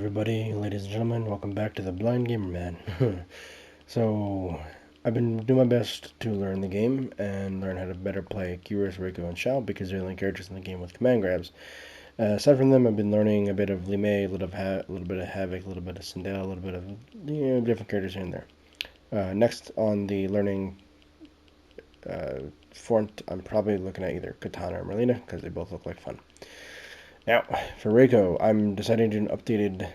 Everybody, ladies and gentlemen, welcome back to the Blind Gamer Man. So, I've been doing my best to learn the game and learn how to better play Curious, Riko, and Shao because they're the only characters in the game with command grabs. Aside from them, I've been learning a bit of Lime, a little bit of Havoc, a little bit of Sindel, a little bit of different characters here and there. Next on the learning front, I'm probably looking at either Katana or Merlina because they both look like fun. Now, for Reiko, I'm deciding to do an updated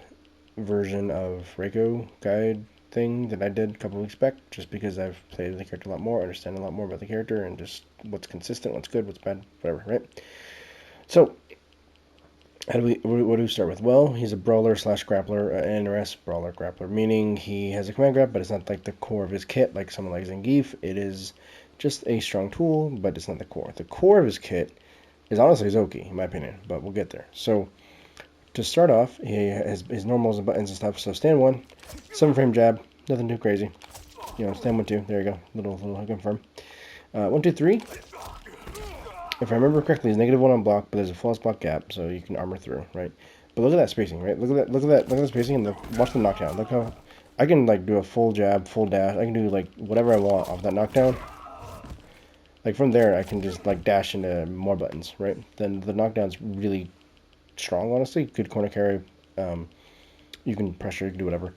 version of Reiko guide thing that I did a couple weeks back, just because I've played the character a lot more, understand a lot more about the character, and just what's consistent, what's good, what's bad, whatever, right? So, what do we start with? Well, he's a brawler slash grappler, NRS brawler grappler, meaning he has a command grab, but it's not like the core of his kit, like someone like Zangief. It is just a strong tool, but it's not the core. The core of his kit is honestly Zoki, in my opinion, but we'll get there. So, to start off, he has his normals and buttons and stuff. So stand 1, 7-frame jab, nothing too crazy. Stand 1, 2, there you go, little confirm. 1, 2, 3. If I remember correctly, he's -1 on block, but there's a flawless block gap, so you can armor through, right? But look at that spacing, right? Look at that spacing, and watch the knockdown. Look how I can like do a full jab, full dash. I can do like whatever I want off that knockdown. Like from there, I can just like dash into more buttons, right? Then the knockdown's really strong, honestly. Good corner carry. You can pressure, you can do whatever.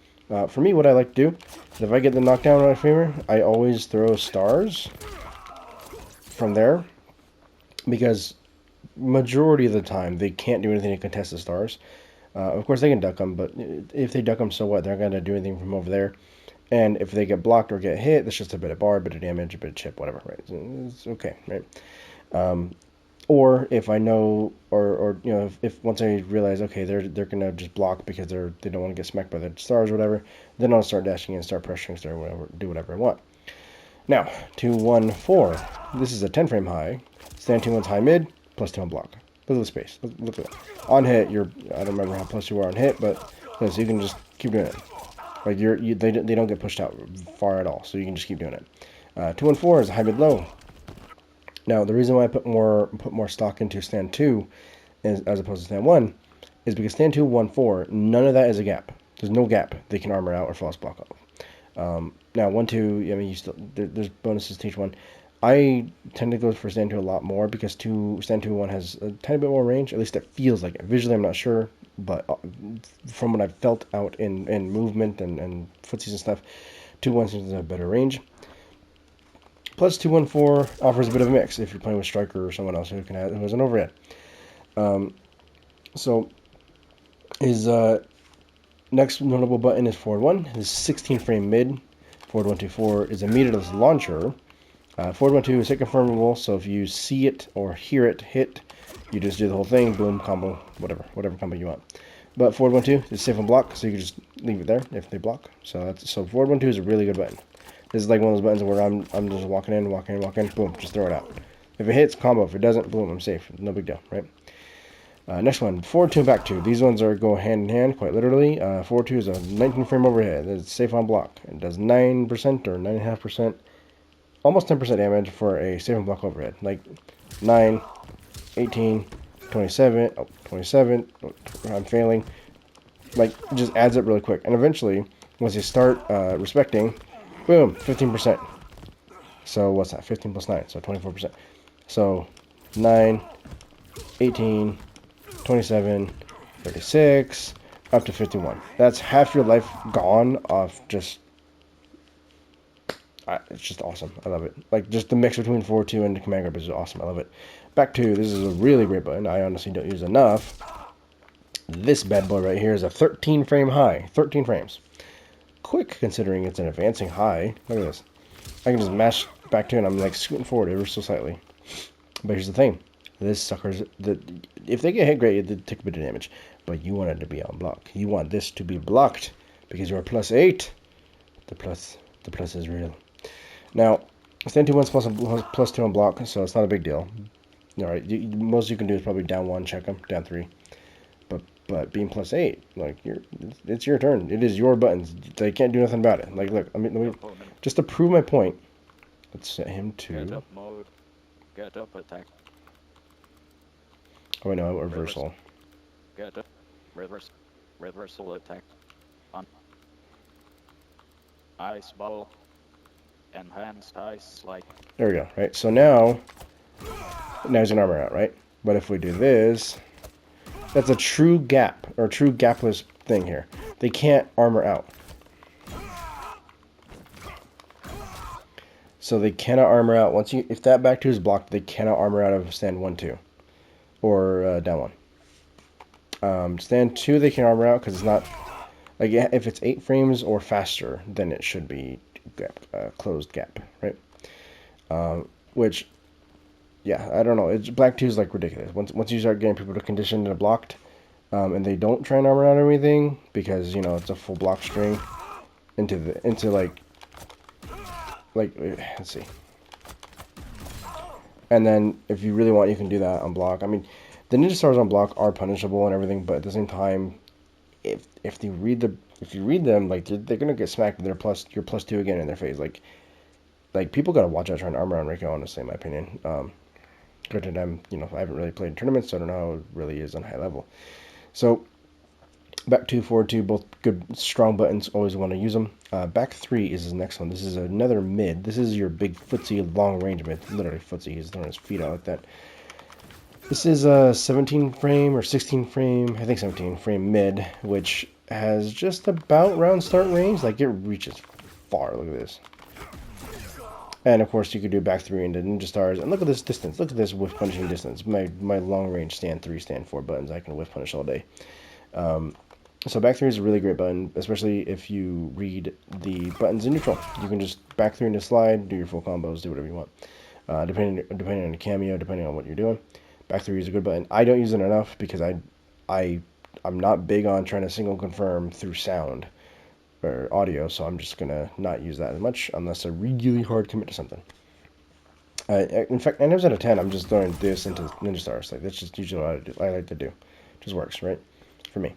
For me, what I like to do is if I get the knockdown in my favor, I always throw stars from there, because majority of the time they can't do anything to contest the stars. Of course, they can duck them, but if they duck them, so what? They're not going to do anything from over there. And if they get blocked or get hit, that's just a bit of bar, a bit of damage, a bit of chip, whatever, right? It's okay, right? Or if I know, or if once I realize, okay, they're gonna just block because they don't want to get smacked by the stars or whatever, then I'll start dashing in, start pressuring, start whatever, do whatever I want. Now, 2, 1, 4. This is a 10-frame high. Stand 2, 1's high mid, +2 on block. Look at the space. Look at that. On hit, I don't remember how plus you are on hit, but so you can just keep doing it. Like they don't get pushed out far at all, so you can just keep doing it. 2, 1, 4 is a high mid low. Now, the reason why I put more stock into stand 2 as opposed to stand 1 is because stand 2, 1, 4, none of that is a gap. There's no gap they can armor out or false block off. Now, 1, 2, I mean, there's bonuses to each one. I tend to go for stand 2 a lot more because stand 2, 1 has a tiny bit more range. At least it feels like it. Visually, I'm not sure, but from what I've felt out in movement and footsies and stuff, 2, 1 seems to have better range. Plus 2, 1, 4 offers a bit of a mix if you're playing with Striker or someone else who has an overhead. So his next notable button is forward 1. His 16-frame mid, forward 1, 2, 4 is a meterless launcher. Forward 1, 2 is hit confirmable, so if you see it or hear it hit, you just do the whole thing, boom, combo, whatever combo you want. But forward 1, 2 is safe on block, so you can just leave it there if they block. So forward 1, 2 is a really good button. This is like one of those buttons where I'm just walking in, boom, just throw it out. If it hits, combo. If it doesn't, boom, I'm safe. No big deal, right? Next one, forward 2 and back 2. These ones go hand in hand, quite literally. Forward 2 is a 19-frame overhead. It's safe on block. It does 9% or 9.5%, almost 10% damage for a safe on block overhead. Like 9, 18, 27, 27, I'm failing. Like, it just adds up really quick. And eventually, once you start respecting, boom, 15%. So what's that? 15 plus 9, so 24%. So 9, 18, 27, 36, up to 51. That's half your life gone off just... it's just awesome. I love it. Like, just the mix between 4-2 and the command grab is awesome. I love it. Back 2, this is a really great button. I honestly don't use enough. This bad boy right here is a 13-frame high. 13 frames. Quick, considering it's an advancing high. Look at this. I can just mash back 2 and I'm like scooting forward ever so slightly. But here's the thing. This sucker's... if they get hit, great, they take a bit of damage. But you want it to be on block. You want this to be blocked because you're +8. The plus is real. Now, stand 2 1's plus 2 on block, so it's not a big deal. Alright, most you can do is probably down 1, check them, down 3. But being +8, like, it's your turn. It is your buttons. They can't do nothing about it. Like, look, I mean, just to prove my point, let's set him to... Get up mode. Get up attack. Oh, wait, no, reversal. Get up. Reverse. reversal attack on ice ball, enhanced ice slide. There we go, right? So now he's gonna armor out, right? But if we do this, that's a true gap, or true gapless thing here. They can't armor out. So they cannot armor out. If that back 2 is blocked, they cannot armor out of stand 1, 2. Or down 1. Stand 2, they can armor out because it's not... Like, if it's 8 frames or faster, then it should be closed gap, right? Which, yeah, I don't know. Black 2 is, like, ridiculous. Once you start getting people to condition to blocked, and they don't try and armor out everything, because, you know, it's a full block string, into like, let's see. And then, if you really want, you can do that on block. I mean, the ninja stars on block are punishable and everything, but at the same time, if you read them, like they're gonna get smacked. You're +2 again in their face. Like people gotta watch out trying to armor on Riko. Honestly, in my opinion. Granted, you know, I haven't really played tournaments, so I don't know how it really is on high level. So, back 2, forward 2, both good, strong buttons. Always want to use them. Back 3 is the next one. This is another mid. This is your big footsie, long range mid. Literally footsie. He's throwing his feet out like that. This is a 17 frame or 16 frame, I think 17 frame mid, which has just about round start range. Like, it reaches far. Look at this. And of course, you could do back 3 into ninja stars. And look at this distance. Look at this whiff punishing distance. My long range stand 3, stand 4 buttons. I can whiff punish all day. So back 3 is a really great button, especially if you read the buttons in neutral. You can just back 3 into slide, do your full combos, do whatever you want. Depending on the cameo, depending on what you're doing. Back 3 is a good button. I don't use it enough because I'm not big on trying to single confirm through sound or audio, so I'm just gonna not use that as much unless I really hard commit to something. In fact, 9 times out of 10, I'm just throwing this into ninja stars. Like, that's just usually what I like to do. It just works, right? For me.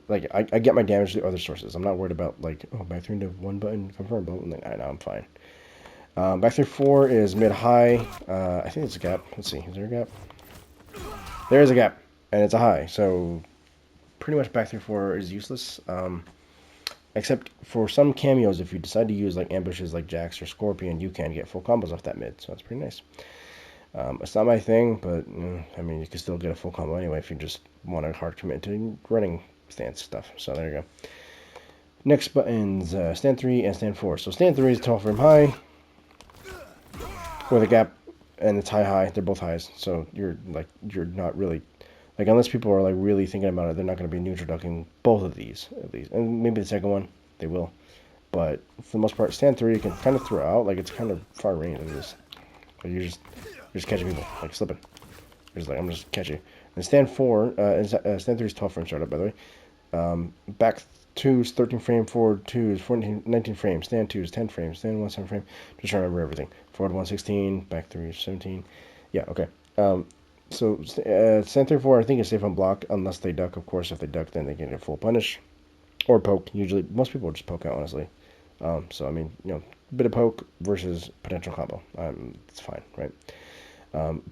Like, I get my damage through other sources. I'm not worried about, like, oh, back 3 into 1 button, confirm, but I know I'm fine. Back 3 4 is mid-high. I think it's a gap. Let's see. Is there a gap? There is a gap, and it's a high. So, pretty much back 3 4 is useless. Except for some cameos, if you decide to use, like, ambushes like Jax or Scorpion, you can get full combos off that mid. So, that's pretty nice. It's not my thing, but, I mean, you can still get a full combo anyway if you just want to hard commit to running stance stuff. So there you go. Next buttons, stand 3 and stand 4. So stand 3 is 12 frame high with a gap, and it's high. They're both highs. So you're not really, like, unless people are like really thinking about it, they're not going to be neutral ducking both of these at least, and maybe the second one they will. But for the most part, stand 3 you can kind of throw out, like, it's kind of far range of this. Like, you're just catching people, like slipping. You're just like, I'm just catching. And stand 4, stand 3 is 12 frame startup, by the way. Back 2 is 13 frame, forward 2 is 19 frames, stand 2 is 10 frames, stand 1 7 frame. Just trying to remember everything. Forward 1 16, back 3 is 17. Yeah, okay. So stand 3 4 I think is safe on block unless they duck. Of course, if they duck, then they can get full punish or poke. Usually, most people just poke out, honestly. So I mean, you know, a bit of poke versus potential combo. It's fine, right?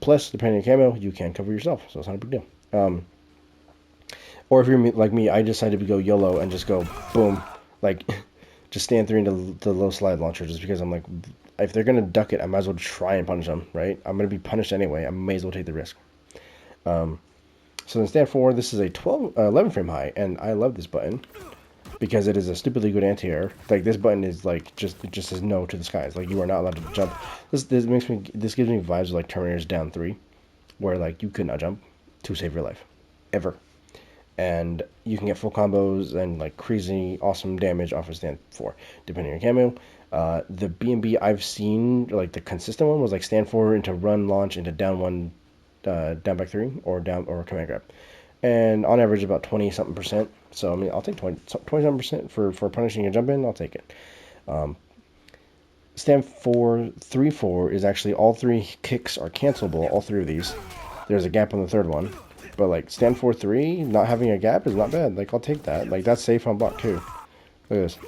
Plus, depending on camo, you can cover yourself, so it's not a big deal. Or if you're like me, I decided to go YOLO and just go boom, like just stand 3 into the low slide launcher, just because I'm like, if they're gonna duck it, I might as well try and punish them, right? I'm gonna be punished anyway. I may as well take the risk. So then stand 4, this is a 11 frame high, and I love this button because it is a stupidly good anti-air. Like, this button is like it just says no to the skies. Like, you are not allowed to jump. This gives me vibes of like Terminator's Down 3, where like you could not jump to save your life, ever. And you can get full combos and like crazy awesome damage off of stand 4, depending on your camo. The B&B I've seen, like the consistent one, was like stand 4 into run launch into down 1, down back 3, or command grab. And on average about 20 something percent. So I mean, I'll take 20 something percent for punishing a jump in. I'll take it. Stand 4 3 4 is actually all 3 kicks are cancelable. All 3 of these. There's a gap on the third one, but like stand 4 3 not having a gap is not bad. Like, I'll take that. Like, that's safe on block too. Look at this.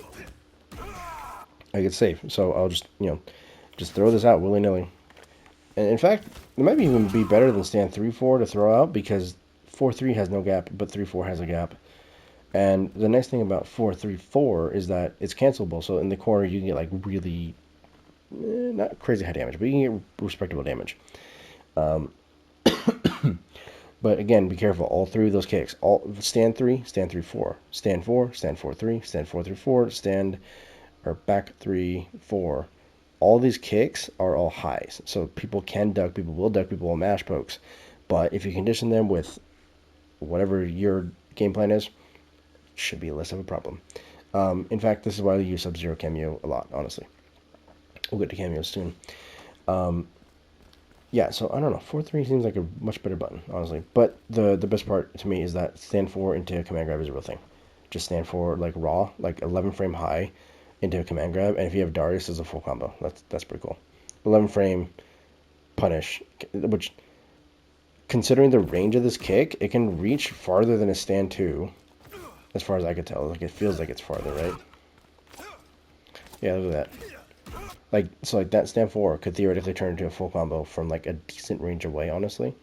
Like, it's safe. So I'll just just throw this out willy nilly. And in fact, it might even be better than stand 3 4 to throw out, because 4 3 has no gap, but 3 4 has a gap. And the nice thing about 4-3-4 is that it's cancelable. So in the corner, you can get like really not crazy high damage, but you can get respectable damage. But again, be careful. All three of those kicks. All stand 3, stand 3-4, stand 4, stand 4-3, stand 4-3-4, stand or back 3-4. All these kicks are all highs. So people can duck, people will duck, people will mash pokes. But if you condition them with whatever your game plan is, should be less of a problem. In fact, this is why I use Sub-Zero Cameo a lot, honestly. We'll get to cameos soon. Yeah, so I don't know. 4-3 seems like a much better button, honestly. But the best part to me is that stand 4 into command grab is a real thing. Just stand 4 like raw, like 11 frame high into a command grab, and if you have Darius as a full combo, that's pretty cool. 11 frame punish, which considering the range of this kick, it can reach farther than a stand 2, as far as I could tell. Like it feels like it's farther, right? Yeah, look at that. Like, so like that stand 4 could theoretically turn into a full combo from like a decent range away, honestly.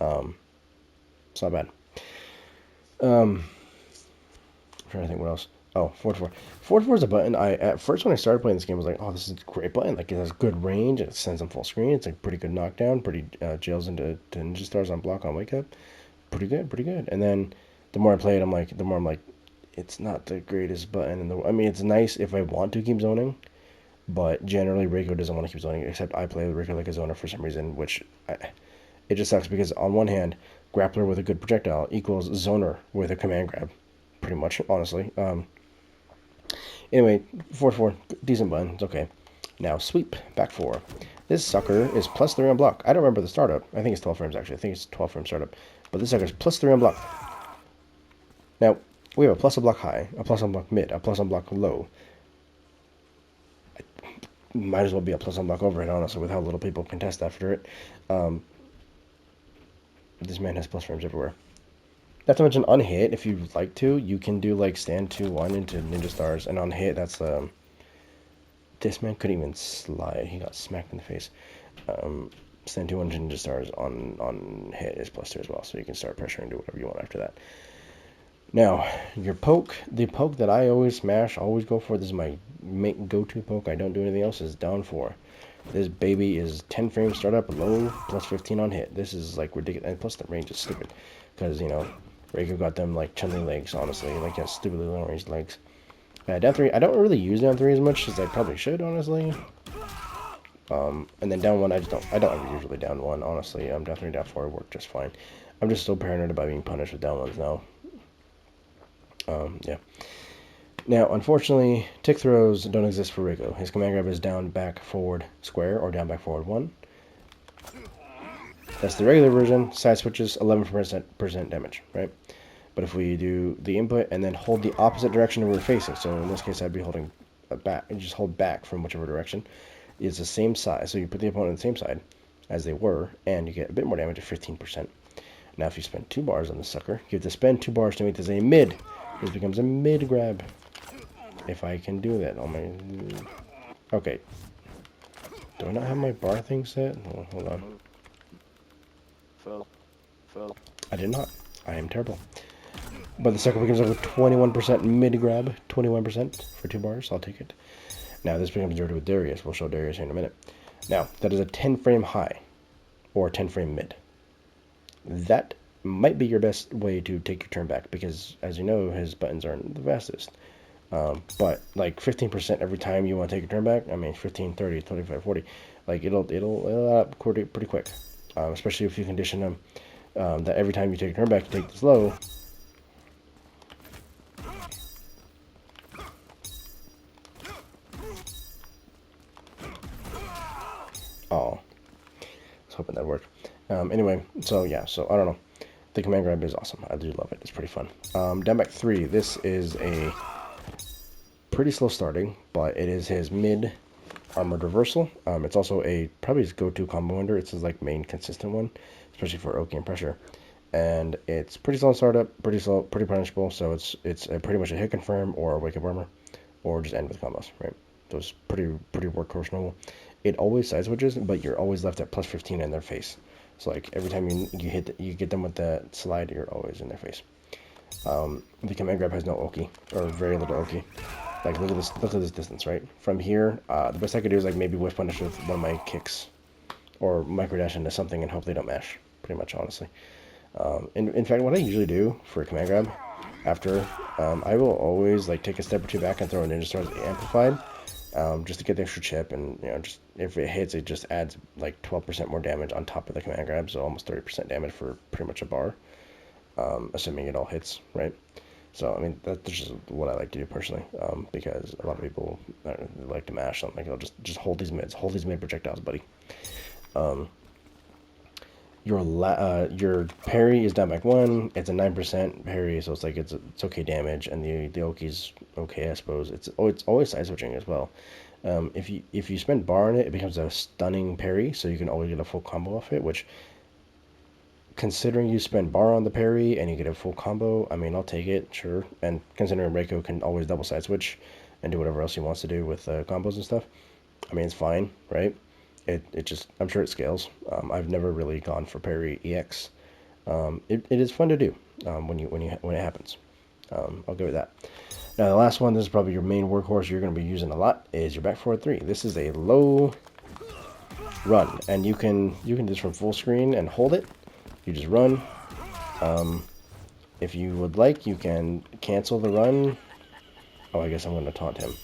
It's not bad. I'm trying to think what else. Oh, 4-4. 4-4 is a button. At first when I started playing this game, I was like, oh, this is a great button. Like it has good range. It sends them full screen. It's like pretty good knockdown. Pretty jails into ninja stars on block on wake up. Pretty good, pretty good. And then the more I play it, the more I'm like, it's not the greatest button in the. I mean, it's nice if I want to keep zoning. But generally, Riko doesn't want to keep zoning, except I play with Riko like a zoner for some reason, it just sucks because on one hand, grappler with a good projectile equals zoner with a command grab, pretty much, honestly. Anyway, 4-4, decent button, it's okay. Now, sweep, back 4. This sucker is +3 on block. I don't remember the startup. I think it's 12 frames, actually. I think it's 12 frame startup. But this sucker is +3 on block. Now, we have a plus on block high, a plus on block mid, a plus on block low. Might as well be a plus on block overhead, honestly, with how little people contest after it. This man has plus frames everywhere. Not to mention on hit, if you'd like to, you can do like stand 2-1 into ninja stars, and on hit, that's this man couldn't even slide. He got smacked in the face. Stand 2-1 into ninja stars on hit is +2 as well, so you can start pressure and do whatever you want after that. Now, your poke, the poke that I always smash, always go for, this is my go-to poke, I don't do anything else, is down 4. This baby is 10 frames start up, low, +15 on hit. This is like ridiculous, and plus the range is stupid, because, you know, Riko got them like Chun-Li legs, honestly, like yeah, stupidly long range legs. Down 3, I don't really use down 3 as much as I probably should, honestly. And then down 1, I don't ever usually down 1, honestly. Down 3, down 4 work just fine. I'm just so paranoid about being punished with down 1s now. Yeah. Now, unfortunately, tick throws don't exist for Riko. His command grab is down, back, forward, square, or down, back, forward, 1. That's the regular version. Side switches, 11% damage, right? But if we do the input and then hold the opposite direction we're facing, so in this case I'd be holding back, and just hold back from whichever direction, it's the same side. So you put the opponent on the same side as they were, and you get a bit more damage at 15%. Now if you spend 2 bars on the sucker, you have to spend 2 bars to make this a mid. This becomes a mid grab. If I can do that on my... Okay. Do I not have my bar thing set? Oh, hold on. Fell. I did not. I am terrible. But the sucker becomes a 21% mid grab. 21% for 2 bars. I'll take it. Now this becomes dirty with Darius. We'll show Darius here in a minute. Now, that is a 10 frame high. Or 10 frame mid. That might be your best way to take your turn back, because as you know, his buttons aren't the fastest. But like 15% every time you want to take your turn back, I mean 15, 30, 25, 40, like it'll add up pretty quick. Especially if you condition them that every time you take a turn back, you take this low. Oh, I was hoping that worked. Anyway, so yeah, so I don't know. The command grab is awesome. I do love it. It's pretty fun. Down back 3. This is a pretty slow starting, but it is his mid armored reversal. It's also probably his go-to combo ender. It's his like main consistent one, especially for Oki and pressure. And it's pretty slow startup, pretty slow, pretty punishable. So it's pretty much a hit confirm or a wake up armor, or just end with combos, right? So it's pretty workhorse normal. It always side switches, but you're always left at +15 in their face. So like every time you get them with that slide, you're always in their face. The command grab has no Oki, or very little Oki. Like, look at this distance, right? From here, the best I could do is like maybe whiff punish with one of my kicks, or micro dash into something and hope they don't mash. Pretty much, honestly. In fact, what I usually do for a command grab, after, I will always like take a step or two back and throw a ninja sword amplified, just to get the extra chip, and just if it hits, it just adds like 12% more damage on top of the command grab, so almost 30% damage for pretty much a bar, assuming it all hits, right? So I mean that's just what I like to do personally, because a lot of people like to mash something. They'll just hold these mid projectiles, buddy. Your parry is down back 1. It's a 9% parry, so it's like it's okay damage, and the Oki's okay, I suppose. It's always side switching as well. If you spend bar on it, it becomes a stunning parry, so you can always get a full combo off it. Which, considering you spend bar on the parry and you get a full combo, I mean I'll take it, sure. And considering Reiko can always double side switch and do whatever else he wants to do with combos and stuff, I mean it's fine, right? It just, I'm sure it scales. I've never really gone for parry EX. It is fun to do when it happens. I'll go with that. Now the last one, this is probably your main workhorse you're going to be using a lot, is your back forward 3. This is a low run, and you can do this from full screen and hold it. You just run. If you would like, you can cancel the run. Oh, I guess I'm going to taunt him.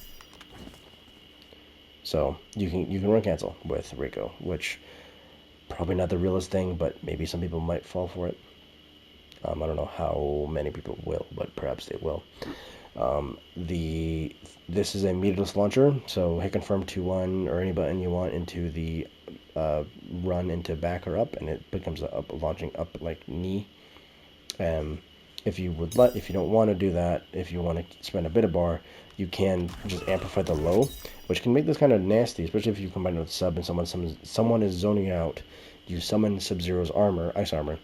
So you can run cancel with Riko, which probably not the realest thing, but maybe some people might fall for it. I don't know how many people will, but perhaps they will. This is a meterless launcher, so hit confirm 2-1 or any button you want into the run into back or up, and it becomes a launching up like knee. If you don't want to do that, if you want to spend a bit of bar, you can just amplify the low, which can make this kind of nasty, especially if you combine it with sub and someone is zoning out. You summon Sub-Zero's armor, ice armor.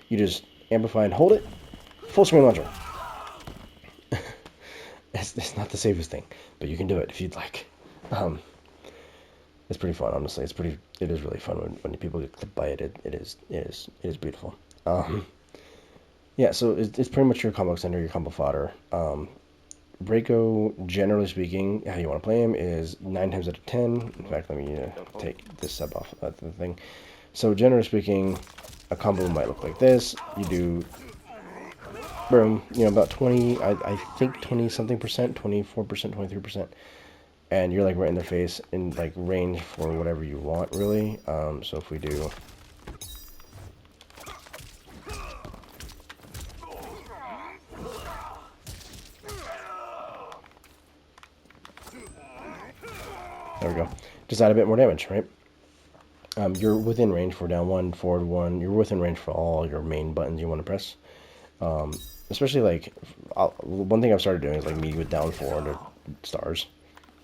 You just amplify and hold it. Full screen launcher. It's not the safest thing, but you can do it if you'd like. It's pretty fun, honestly. It is really fun when people get clipped by it. It is beautiful. Yeah, so it's pretty much your combo extender, your combo fodder. Reiko, generally speaking, how you want to play him is 9 times out of 10. In fact, let me take this sub off the thing. So generally speaking, a combo might look like this. You do, boom, about 20, I think 20 something percent, 24%, 23%. And you're like right in their face in like range for whatever you want, really. So if we do, there we go. Just add a bit more damage, right? You're within range for down 1, forward 1. You're within range for all your main buttons you want to press. Especially like, one thing I've started doing is like me with down forward or stars.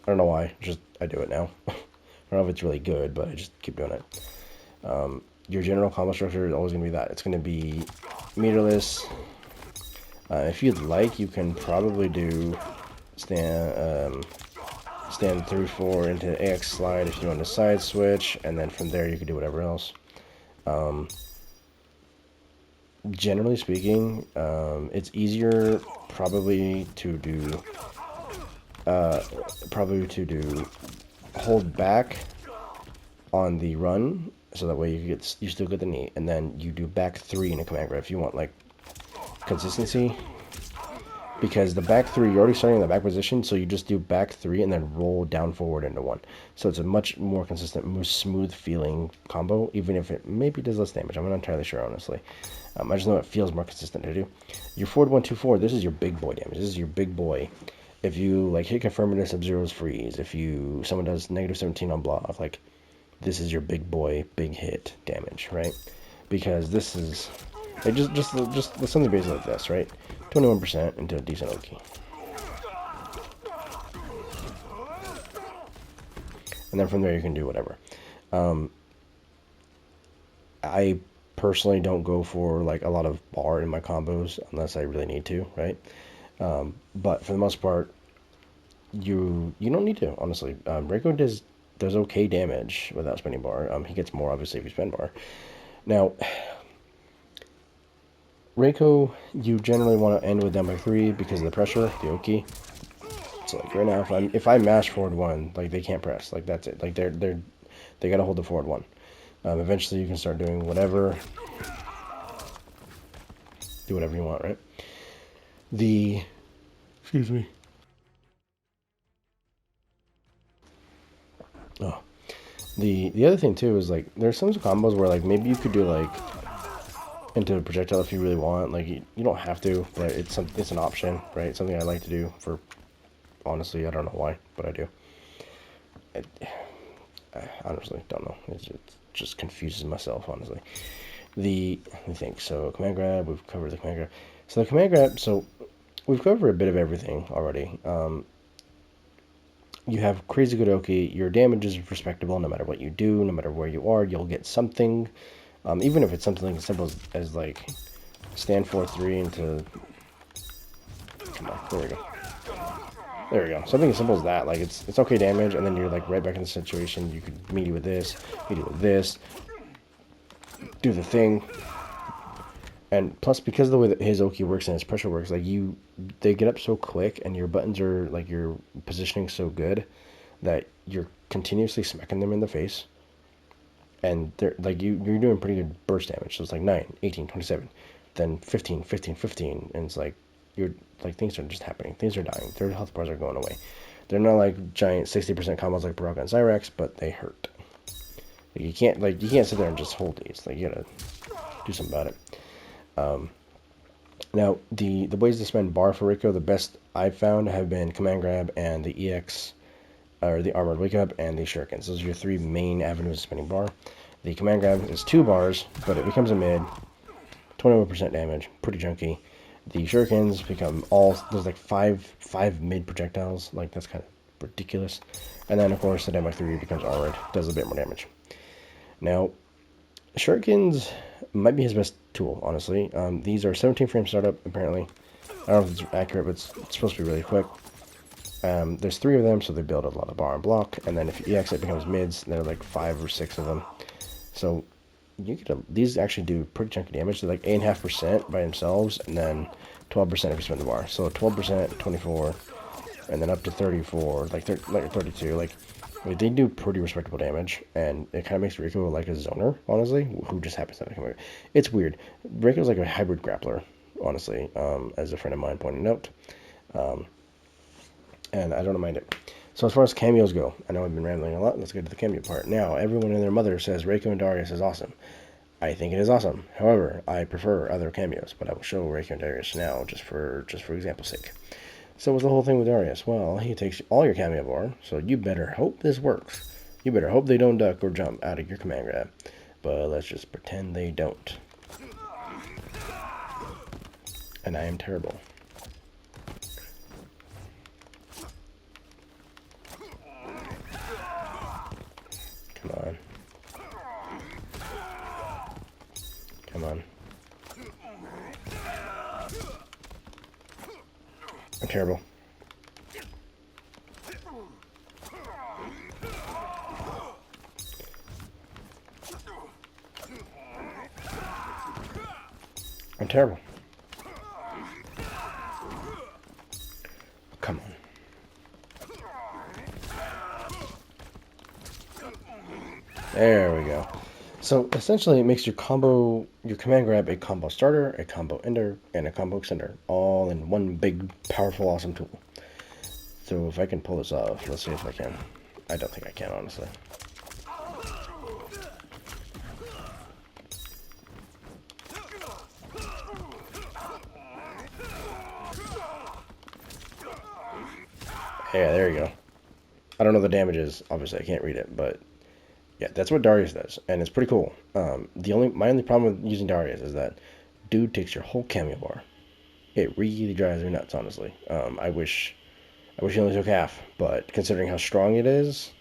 I don't know why, just I do it now. I don't know if it's really good, but I just keep doing it. Your general combo structure is always going to be that. It's going to be meterless. If you'd like, you can probably do stand 3-4 into AX slide if you want to side switch, and then from there you can do whatever else. Generally speaking, it's easier probably to do hold back on the run, so that way you still get the knee, and then you do back 3 in a command grab if you want like consistency. Because the back 3, you're already starting in the back position, so you just do back 3 and then roll down forward into 1. So it's a much more consistent, more smooth feeling combo, even if it maybe does less damage. I'm not entirely sure, honestly. I just know it feels more consistent to do. Your forward 1-2-4, this is your big boy damage. This is your big boy. If you like hit confirm into Sub-Zero's freeze, if someone does -17 on block, like this is your big boy, big hit damage, right? Because this is like just something basically like this, right? 21% into a decent Oki. And then from there you can do whatever. I personally don't go for like a lot of bar in my combos unless I really need to, right? But for the most part, you don't need to, honestly. Reiko does okay damage without spending bar. He gets more obviously if you spend bar. Now, Reiko, you generally want to end with them by 3 because of the pressure, the Oki. So like right now, if I mash forward 1, like they can't press, like that's it. Like they gotta hold the forward 1. Eventually, you can start doing whatever, do whatever you want, right? Excuse me. Oh, the other thing too is like there's some combos where like maybe you could do like into a projectile if you really want. Like you don't have to, but it's an option, right? It's something I like to do for. Honestly, I don't know why, but I do. I honestly don't know. It just confuses myself, honestly. Let me think. So command grab, we've covered the command grab. So the command grab, so we've covered a bit of everything already. You have crazy good Oki. Your damage is respectable no matter what you do, no matter where you are. You'll get something, even if it's something as simple as like stand 4-3 into. Come on, there we go. There we go. Something as simple as that. Like it's okay damage, and then you're like right back in the situation. You could meet with this, with this, do the thing. And plus, because of the way that his Oki works and his pressure works, like they get up so quick, and your buttons are like your positioning so good that you're continuously smacking them in the face, and they're like you're doing pretty good burst damage. So it's like 9, 18, 27, then 15, 15, 15, and it's like you're like things are just happening. Things are dying. Their health bars are going away. They're not like giant 60% combos like Baraka and Cyrax, but they hurt. Like, you can't sit there and just hold these. Like you gotta do something about it. Now, the ways to spend bar for Riko, the best I've found have been Command Grab and the EX, or the Armored Wake Up and the Shurikens. Those are your 3 main avenues of spending bar. The Command Grab is 2 bars, but it becomes a mid, 21% damage, pretty junky. The Shurikens become there's like 5 mid projectiles, like that's kind of ridiculous. And then, of course, the Dynamite 3 becomes armored, does a bit more damage. Now, Shurikens might be his best tool, honestly. These are 17 frame startup, apparently. I don't know if it's accurate, but it's supposed to be really quick. There's 3 of them, so they build a lot of bar and block. And then if you EX it becomes mids, there are like 5 or 6 of them. So these actually do pretty chunky damage. They're like 8.5% by themselves, and then 12% if you spend the bar. So 12%, 24, and then up to 34, like 32. Like they do pretty respectable damage, and it kind of makes Riko like a zoner, honestly, who just happens to have. It's weird. Riko's like a hybrid grappler, honestly, as a friend of mine pointed out, and I don't mind it. So as far as cameos go, I know I've been rambling a lot. Let's get to the cameo part. Now, everyone and their mother says Riko and Darius is awesome. I think it is awesome. However, I prefer other cameos, but I will show Riko and Darius now, just for example's sake. So what's the whole thing with Darius? Well, he takes all your cameo bar, so you better hope this works. You better hope they don't duck or jump out of your command grab. But let's just pretend they don't. And I am terrible. Come on. Come on. I'm terrible. I'm terrible. Come on. There we go. So essentially, it makes your command grab a combo starter, a combo ender, and a combo extender, all in one big, powerful, awesome tool. So if I can pull this off, let's see if I can. I don't think I can, honestly. Yeah, there you go. I don't know the damages. Obviously, I can't read it, but yeah, that's what Darius does, and it's pretty cool. My only problem with using Darius is that dude takes your whole cameo bar. It really drives me nuts, honestly. I wish he only took half, but considering how strong it is,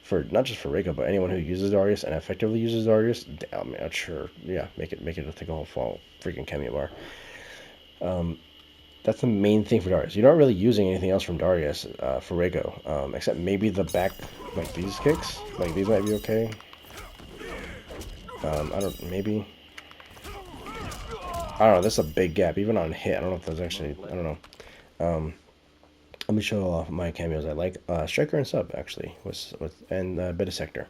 for not just for Riko, but anyone who uses Darius and effectively uses Darius, I mean, sure, yeah, make it take a whole fall freaking cameo bar. That's the main thing for Darius. You're not really using anything else from Darius for Riko, except maybe the back, like these kicks. Like these might be okay. I don't, maybe. I don't know, that's a big gap, even on hit. I don't know if that's actually, I don't know. Let me show off my cameos I like. Striker and Sub, actually, and a bit of Sector.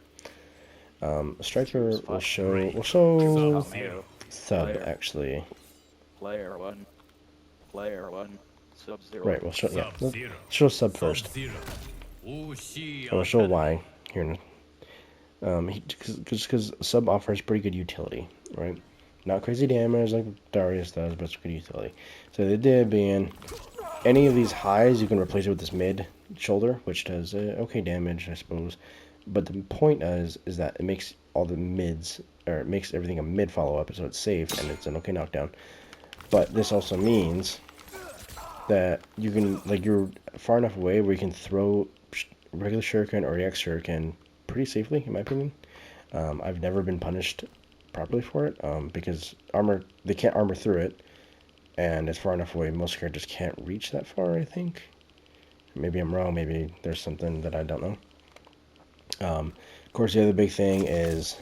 Striker will show Cameo. Sub, actually. Player 1. Player 1. Sub-Zero. Right, we'll show, yeah, let's show Sub first. And we'll show why here. Just because Sub offers pretty good utility, right? Not crazy damage like Darius does, but it's good utility. So the idea being, any of these highs, you can replace it with this mid shoulder, which does okay damage, I suppose. But the point is that it makes all the mids, or it makes everything a mid follow-up, so it's safe, and it's an okay knockdown. But this also means that you can, like, you're far enough away where you can throw regular shuriken or EX shuriken pretty safely, in my opinion. I've never been punished properly for it, because they can't armor through it, and it's far enough away, most characters can't reach that far, I think. Maybe I'm wrong, maybe there's something that I don't know. Of course, the other big thing is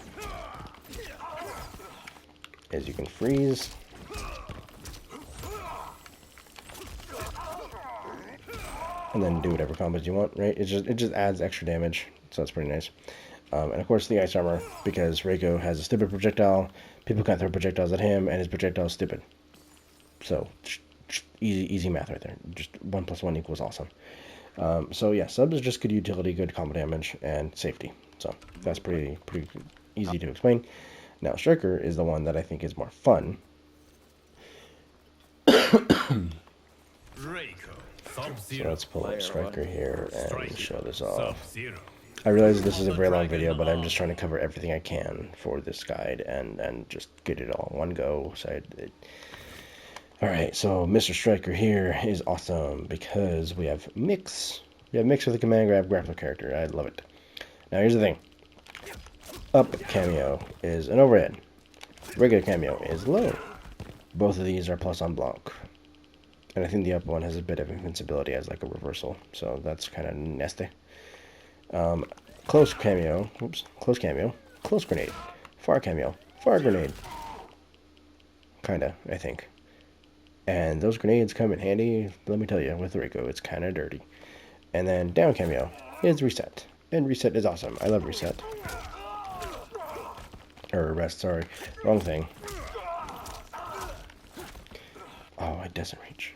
you can freeze. And then do whatever combos you want, right? It just adds extra damage, so that's pretty nice. And of course the ice armor, because Riko has a stupid projectile, people can't throw projectiles at him, and his projectile is stupid. So, easy math right there. Just 1 + 1 = awesome. So yeah, Sub is just good utility, good combo damage, and safety. So that's pretty easy to explain. Now Striker is the one that I think is more fun. So let's pull up Striker here and show this off. I realize this is a very long video, but I'm just trying to cover everything I can for this guide and just get it all in one go. Alright, so Mr. Striker here is awesome because we have Mix. We have Mix with a command grab grappler character. I love it. Now here's the thing. Up cameo is an overhead. Regular cameo is low. Both of these are plus on block. And I think the up one has a bit of invincibility as like a reversal. So that's kind of nasty. Close cameo. Oops. Close cameo. Close grenade. Far cameo. Far grenade. Kinda, I think. And those grenades come in handy, let me tell you, with Riko, it's kind of dirty. And then down cameo is reset. And reset is awesome. I love reset. Or rest, sorry. Wrong thing. Oh, it doesn't reach.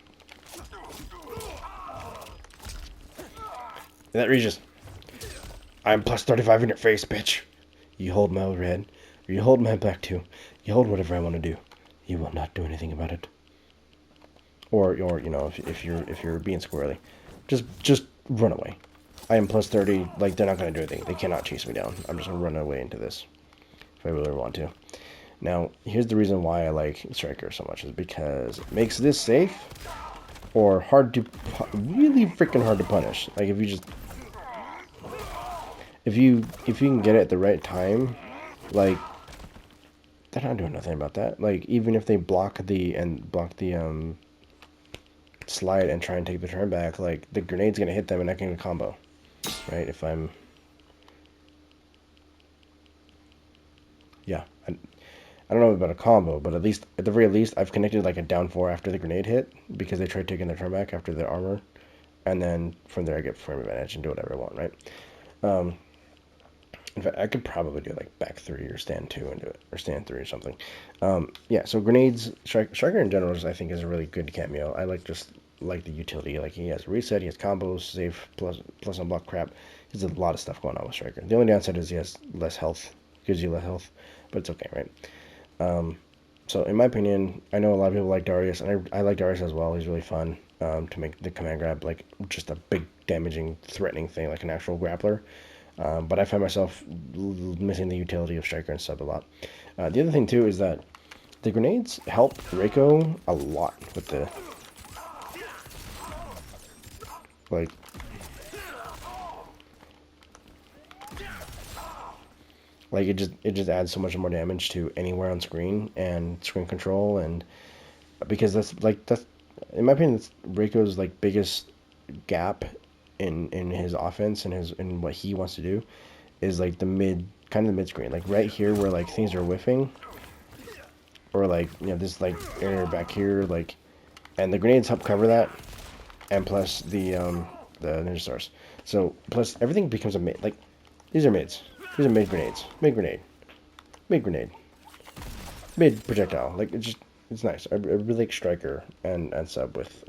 That reaches. I'm plus 35 in your face, bitch. You hold my overhead, or you hold my back too. You hold whatever I want to do. You will not do anything about it. Or you know, if you're being squirrely, just run away. I am plus 30. Like, they're not gonna do anything. They cannot chase me down. I'm just gonna run away into this if I really want to. Now, here's the reason why I like Striker so much is because it makes this safe or really freaking hard to punish. Like, if you can get it at the right time, like, they're not doing nothing about that. Like, even if they block the slide and try and take the turn back, like, the grenade's gonna hit them and I can get a combo, right? If I'm, yeah, I don't know about a combo, but at the very least, I've connected like a down 4 after the grenade hit because they tried taking their turn back after their armor, and then from there I get frame advantage and do whatever I want, right? In fact, I could probably do like back 3 or stand 2 and do it, or stand 3 or something. Yeah, so grenades, Striker in general, I think is a really good cameo. I like the utility. Like, he has reset, he has combos, safe, plus on block crap. There's a lot of stuff going on with Striker. The only downside is he has less health, gives you less health, but it's okay, right? So in my opinion, I know a lot of people like Darius, and I like Darius as well. He's really fun to make the command grab like just a big damaging, threatening thing, like an actual grappler. But I find myself missing the utility of Striker and Sub a lot. The other thing too is that the grenades help Riko a lot with the, like, it just adds so much more damage to anywhere on screen and screen control, and because that's in my opinion, that's Riko's like biggest gap in his offense and in what he wants to do is like the mid screen, like right here where like things are whiffing. or like this like area back here, like, and the grenades help cover that, and plus the ninja stars. So plus everything becomes a mid. Like these are mids. These are mid grenades. Mid grenade. Mid grenade. Mid projectile. Like it's nice. I really like striker and sub with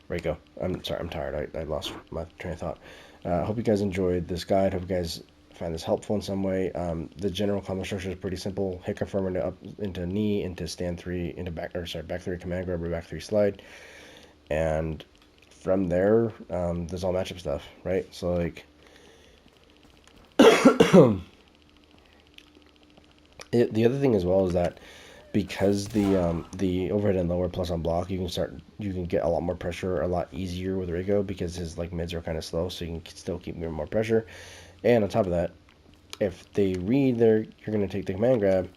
Riko. I'm sorry. I'm tired. I lost my train of thought. Hope you guys enjoyed this guide. Hope you guys find this helpful in some way. The general combo structure is pretty simple. Hit confirm into up into knee, into stand three, into back three command grab or back three slide, and from there, there's all matchup stuff, right? So like, the other thing as well is that because the overhead and lower plus on block, you can get a lot more pressure a lot easier with Riko because his like mids are kind of slow, so you can still keep giving more pressure. And on top of that, if they read you're gonna take the command grab,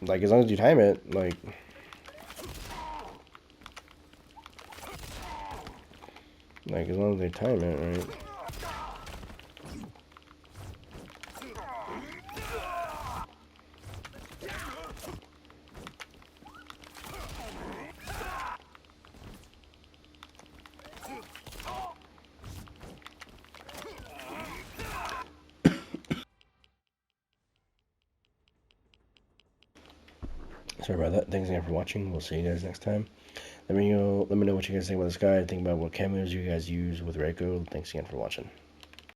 like as long as you time it, like as long as they time it, right? Sorry about that. Thanks again for watching. We'll see you guys next time. Let me know what you guys think about this guide. Think about what cameos you guys use with Riko. Thanks again for watching.